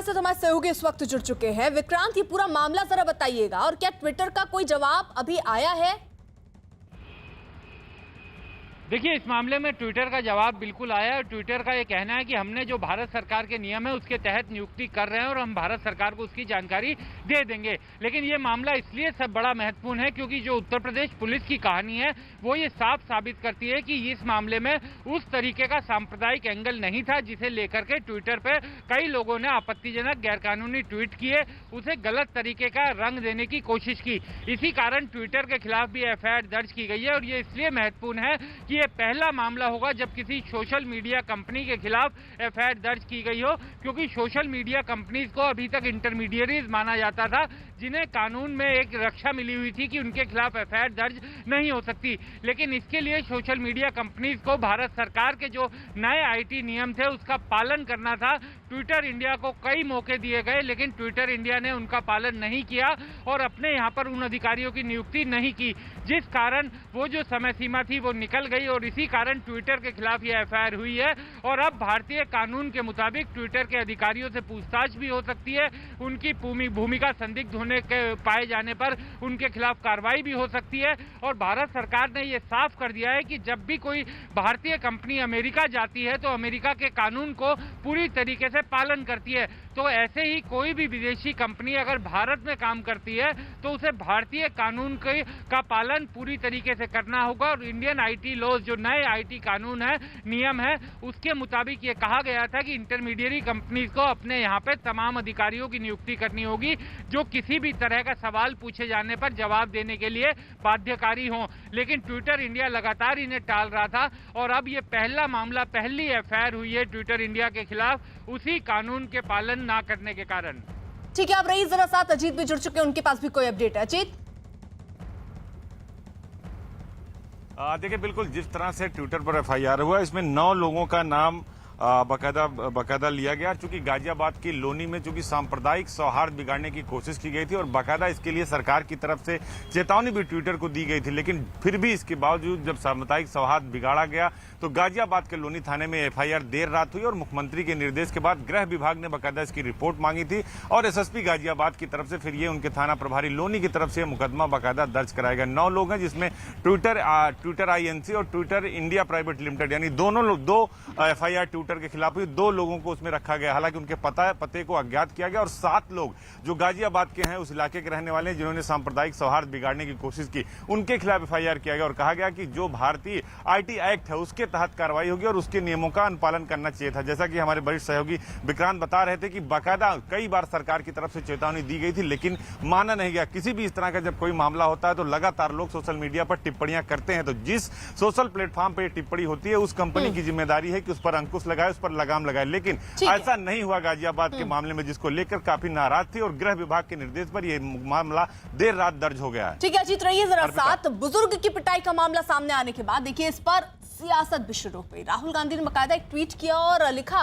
से तो हमारे सहयोगी इस वक्त जुड़ चुके हैं। विक्रांत, ये पूरा मामला जरा बताइएगा, और क्या ट्विटर का कोई जवाब अभी आया है? देखिए, इस मामले में ट्विटर का जवाब बिल्कुल आया है। ट्विटर का ये कहना है कि हमने जो भारत सरकार के नियम है उसके तहत नियुक्ति कर रहे हैं और हम भारत सरकार को उसकी जानकारी दे देंगे। लेकिन ये मामला इसलिए सब बड़ा महत्वपूर्ण है क्योंकि जो उत्तर प्रदेश पुलिस की कहानी है वो ये साफ साबित करती है कि इस मामले में उस तरीके का सांप्रदायिक एंगल नहीं था जिसे लेकर के ट्विटर पर कई लोगों ने आपत्तिजनक गैरकानूनी ट्वीट किए, उसे गलत तरीके का रंग देने की कोशिश की। इसी कारण ट्विटर के खिलाफ भी एफआईआर दर्ज की गई है और ये इसलिए महत्वपूर्ण है कि ये पहला मामला होगा जब किसी सोशल मीडिया कंपनी के खिलाफ एफआईआर दर्ज की गई हो, क्योंकि सोशल मीडिया कंपनीज को अभी तक इंटरमीडियरीज माना जाता था जिन्हें कानून में एक रक्षा मिली हुई थी कि उनके खिलाफ एफआईआर दर्ज नहीं हो सकती। लेकिन इसके लिए सोशल मीडिया कंपनीज को भारत सरकार के जो नए आईटी नियम थे उसका पालन करना था। ट्विटर इंडिया को कई मौके दिए गए लेकिन ट्विटर इंडिया ने उनका पालन नहीं किया और अपने यहाँ पर उन अधिकारियों की नियुक्ति नहीं की, जिस कारण वो जो समय सीमा थी वो निकल गई और इसी कारण ट्विटर के खिलाफ ये एफआईआर हुई है। और अब भारतीय कानून के मुताबिक ट्विटर के अधिकारियों से पूछताछ भी हो सकती है, उनकी भूमिका संदिग्ध होने के पाए जाने पर उनके खिलाफ कार्रवाई भी हो सकती है। और भारत सरकार ने ये साफ कर दिया है कि जब भी कोई भारतीय कंपनी अमेरिका जाती है तो अमेरिका के कानून को पूरी तरीके से पालन करती है। तो ऐसे ही कोई भी विदेशी कंपनी अगर भारत में काम करती है तो उसे भारतीय कानून का पालन पूरी तरीके से करना होगा। और इंडियन आईटी लॉज, जो नए आईटी कानून है, नियम है, उसके मुताबिक ये कहा गया था कि इंटरमीडिएरी कंपनीज को अपने यहाँ पे तमाम अधिकारियों की नियुक्ति करनी होगी जो किसी भी तरह का सवाल पूछे जाने पर जवाब देने के लिए बाध्यकारी हों। लेकिन ट्विटर इंडिया लगातार इन्हें टाल रहा था और अब ये पहला मामला, पहली एफआईआर हुई है ट्विटर इंडिया के खिलाफ उसी कानून के पालन ना करने के कारण। ठीक है, आप रही जरा साथ, अजीत भी जुड़ चुके हैं, उनके पास भी कोई अपडेट है। अजीत, देखिए, बिल्कुल जिस तरह से ट्विटर पर एफआईआर हुआ इसमें 9 लोगों का नाम बाकायदा लिया गया। चूंकि गाजियाबाद की लोनी में चूंकि सांप्रदायिक सौहार्द बिगाड़ने की कोशिश की गई थी और बाकायदा इसके लिए सरकार की तरफ से चेतावनी भी ट्विटर को दी गई थी, लेकिन फिर भी इसके बावजूद जब सांप्रदायिक सौहार्द बिगाड़ा गया तो गाजियाबाद के लोनी थाने में एफआईआर देर रात हुई और मुख्यमंत्री के निर्देश के बाद गृह विभाग ने बाकायदा इसकी रिपोर्ट मांगी थी और एसएसपी गाजियाबाद की तरफ से फिर ये उनके थाना प्रभारी लोनी की तरफ से मुकदमा बाकायदा दर्ज कराया गया। 9 लोग हैं जिसमें ट्विटर आईएनसी और ट्विटर इंडिया प्राइवेट लिमिटेड यानी दो एफआईआर ट्विटर के खिलाफ हुई। 2 लोगों को उसमें रखा गया, हालांकि उनके पते को अज्ञात किया गया और 7 लोग जो गाजियाबाद के हैं, उस इलाके के रहने वाले हैं, जिन्होंने सांप्रदायिक सौहार्द बिगाड़ने की कोशिश की, उनके खिलाफ एफआईआर किया गया और कहा गया कि जो भारतीय आईटी एक्ट है उसके तहत कार्रवाई होगी और उसके नियमों का अनुपालन करना चाहिए था। जैसा कि हमारे वरिष्ठ सहयोगी विक्रांत बता रहे थे कि बाकायदा कई बार सरकार की तरफ से चेतावनी दी गई थी लेकिन माना नहीं गया। किसी भी इस तरह का जब कोई मामला होता है तो लगातार लोग सोशल मीडिया पर टिप्पणियां करते हैं, तो जिस सोशल प्लेटफॉर्म पर टिप्पणी होती है उस कंपनी की जिम्मेदारी है कि उस पर अंकुश लगाए, उस पर लगाम लगाए। लेकिन ऐसा नहीं हुआ गाजियाबाद के मामले में, जिसको लेकर काफी नाराज थी और गृह विभाग के निर्देश पर यह मामला देर रात दर्ज हो गया है। ठीक है अजीत, रहिए जरा साथ। बुजुर्ग की पिटाई का मामला सामने आने के बाद देखिए इस पर सियासत भी शुरू हुई। राहुल गांधी ने बाकायदा एक ट्वीट किया और लिखा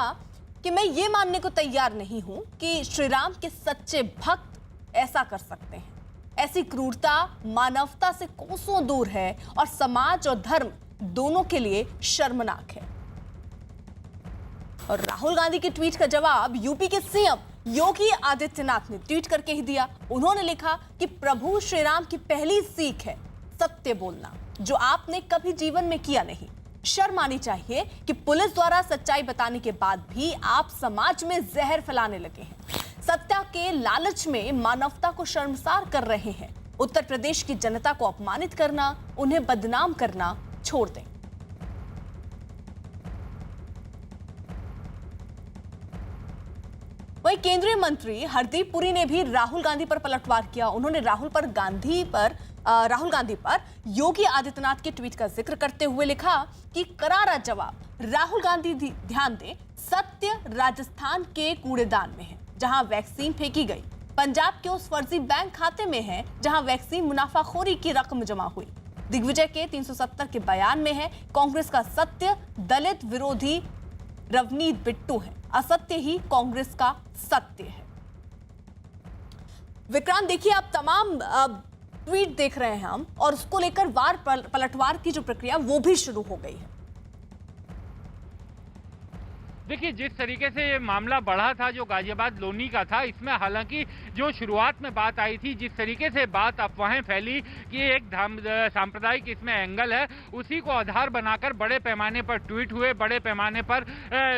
कि मैं ये मानने को तैयार नहीं हूं कि श्री राम के सच्चे भक्त ऐसा कर सकते हैं। ऐसी क्रूरता मानवता से कोसों दूर है और समाज और धर्म दोनों के लिए शर्मनाक है। और राहुल गांधी के ट्वीट का जवाब यूपी के सीएम योगी आदित्यनाथ ने ट्वीट करके ही दिया। उन्होंने लिखा कि प्रभु श्री राम की पहली सीख है सत्य बोलना, जो आपने कभी जीवन में किया नहीं। शर्म आनी चाहिए कि पुलिस द्वारा सच्चाई बताने के बाद भी आप समाज में जहर फैलाने लगे हैं। सत्ता के लालच में मानवता को शर्मसार कर रहे हैं। उत्तर प्रदेश की जनता को अपमानित करना, उन्हें बदनाम करना छोड़ दें। वहीं केंद्रीय मंत्री हरदीप पुरी ने भी राहुल गांधी पर पलटवार किया। उन्होंने राहुल गांधी पर योगी आदित्यनाथ के ट्वीट का जिक्र करते हुए लिखा कि करारा जवाब। राहुल गांधी ध्यान दें, सत्य राजस्थान के कूड़ेदान में है जहां वैक्सीन फेंकी गई, पंजाब के उस फर्जी बैंक खाते में है जहां वैक्सीन मुनाफाखोरी की रकम जमा हुई। दिग्विजय के 370 के बयान में है कांग्रेस का सत्य दलित विरोधी रवनीत बिट्टू है, असत्य ही कांग्रेस का सत्य है। विक्रांत, देखिए आप तमाम ट्वीट देख रहे हैं हम, और उसको लेकर पलटवार की जो प्रक्रिया वो भी शुरू हो गई है। देखिए, जिस तरीके से ये मामला बढ़ा था जो गाजियाबाद लोनी का था, इसमें हालांकि जो शुरुआत में बात आई थी, जिस तरीके से बात अफवाहें फैली कि एक सांप्रदायिक इसमें एंगल है, उसी को आधार बनाकर बड़े पैमाने पर ट्वीट हुए, बड़े पैमाने पर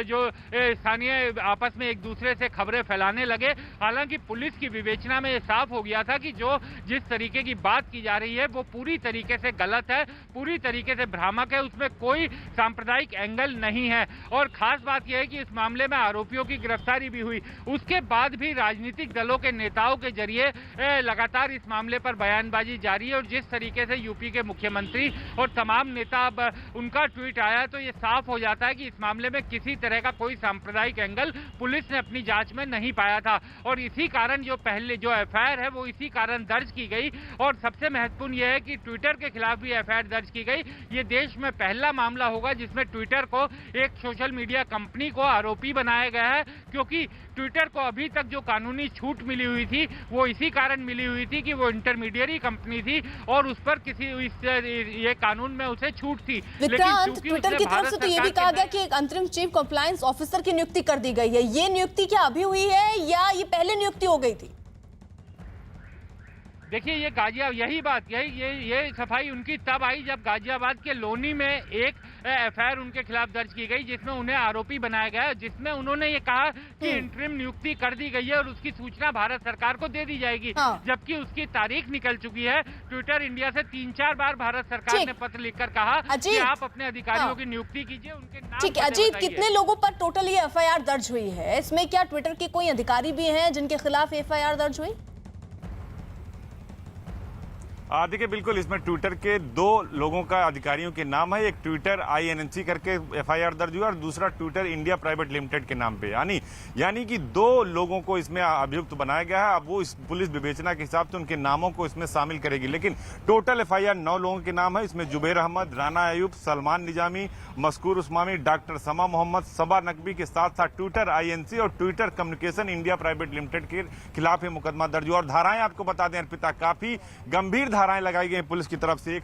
जो स्थानीय आपस में एक दूसरे से खबरें फैलाने लगे। हालांकि पुलिस की विवेचना में ये साफ हो गया था कि जो जिस तरीके की बात की जा रही है वो पूरी तरीके से गलत है, पूरी तरीके से भ्रामक है, उसमें कोई सांप्रदायिक एंगल नहीं है। और खास बात है कि इस मामले में आरोपियों की गिरफ्तारी भी हुई। उसके बाद भी राजनीतिक दलों के नेताओं के जरिए लगातार इस मामले पर बयानबाजी जारी है। और जिस तरीके से यूपी के मुख्यमंत्री और तमाम नेता अब उनका ट्वीट आया तो ये साफ हो जाता है कि इस मामले में किसी तरह का कोई सांप्रदायिक एंगल पुलिस ने अपनी जांच में नहीं पाया था। और इसी कारण जो पहले जो एफआईआर है वो इसी कारण दर्ज की गई। और सबसे महत्वपूर्ण यह है कि ट्विटर के खिलाफ भी एफआईआर दर्ज की गई। ये देश में पहला मामला होगा जिसमें ट्विटर को एक सोशल मीडिया कंपनी को आरोपी बनाया गया है, क्योंकि ट्विटर को अभी तक जो कानूनी छूट मिली हुई थी वो इसी कारण मिली हुई थी कि वो इंटरमीडियरी कंपनी थी और उस पर किसी ये कानून में उसे छूट थी। विक्रांत, ट्विटर की तरफ से तो ये भी कहा गया कि एक अंतरिम चीफ कंप्लायंस ऑफिसर की नियुक्ति कर दी गई है। ये नियुक्ति क्या अभी हुई है या ये पहले नियुक्ति हो गई थी? देखिए, ये सफाई उनकी तब आई जब गाजियाबाद के लोनी में एक एफआईआर उनके खिलाफ दर्ज की गई जिसमें उन्हें आरोपी बनाया गया, जिसमें उन्होंने ये कहा कि इंटरिम नियुक्ति कर दी गई है और उसकी सूचना भारत सरकार को दे दी जाएगी। जबकि उसकी तारीख निकल चुकी है। ट्विटर इंडिया से 3-4 बार भारत सरकार ने पत्र लिखकर कहा कि आप अपने अधिकारियों की नियुक्ति कीजिए, उनके नाम। ठीक है अजीत, कितने लोगों पर टोटल ये एफआईआर दर्ज हुई है? इसमें क्या ट्विटर के कोई अधिकारी भी हैं जिनके खिलाफ एफआईआर दर्ज हुई? देखिए, बिल्कुल इसमें ट्विटर के 2 लोगों का अधिकारियों के नाम है। एक ट्विटर INC करके एफआईआर दर्ज हुआ और दूसरा ट्विटर इंडिया प्राइवेट लिमिटेड के नाम पे। यानी कि 2 लोगों को इसमें अभियुक्त बनाया गया है। अब वो इस पुलिस विवेचना के हिसाब से उनके नामों को इसमें शामिल करेगी। लेकिन टोटल एफआईआर 9 लोगों के नाम है। इसमें जुबैर अहमद, राना अयूब, सलमान निजामी, मस्कूर उस्मानी, डॉक्टर समा मोहम्मद, सबा नकवी के साथ साथ ट्विटर INC और Twitter communication India private limited के खिलाफ ये मुकदमा दर्ज हुआ। और धाराएं आपको बता दें अर्पिता, काफी गंभीर धाराएं लगाई गई पुलिस की तरफ से।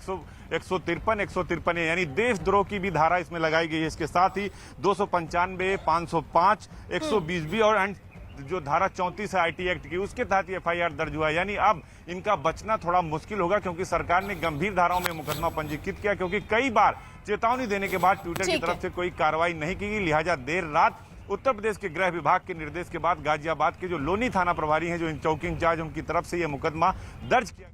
153 यानी देशद्रोह की भी धारा इसमें लगाई गई है। इसके साथ ही 295, 505, 120 भी और जो धारा 34 है IT एक्ट की, उसके तहत एफआईआर दर्ज हुआ। यानी अब इनका बचना थोड़ा मुश्किल होगा क्योंकि सरकार ने गंभीर धाराओं में मुकदमा पंजीकृत किया, क्योंकि कई बार चेतावनी देने के बाद ट्विटर की तरफ से कोई कार्रवाई नहीं की गई। लिहाजा देर रात उत्तर प्रदेश के गृह विभाग के निर्देश के बाद गाजियाबाद के जो लोनी थाना प्रभारी हैं, जो चौकी इंचार्ज, उनकी तरफ से यह मुकदमा दर्ज किया।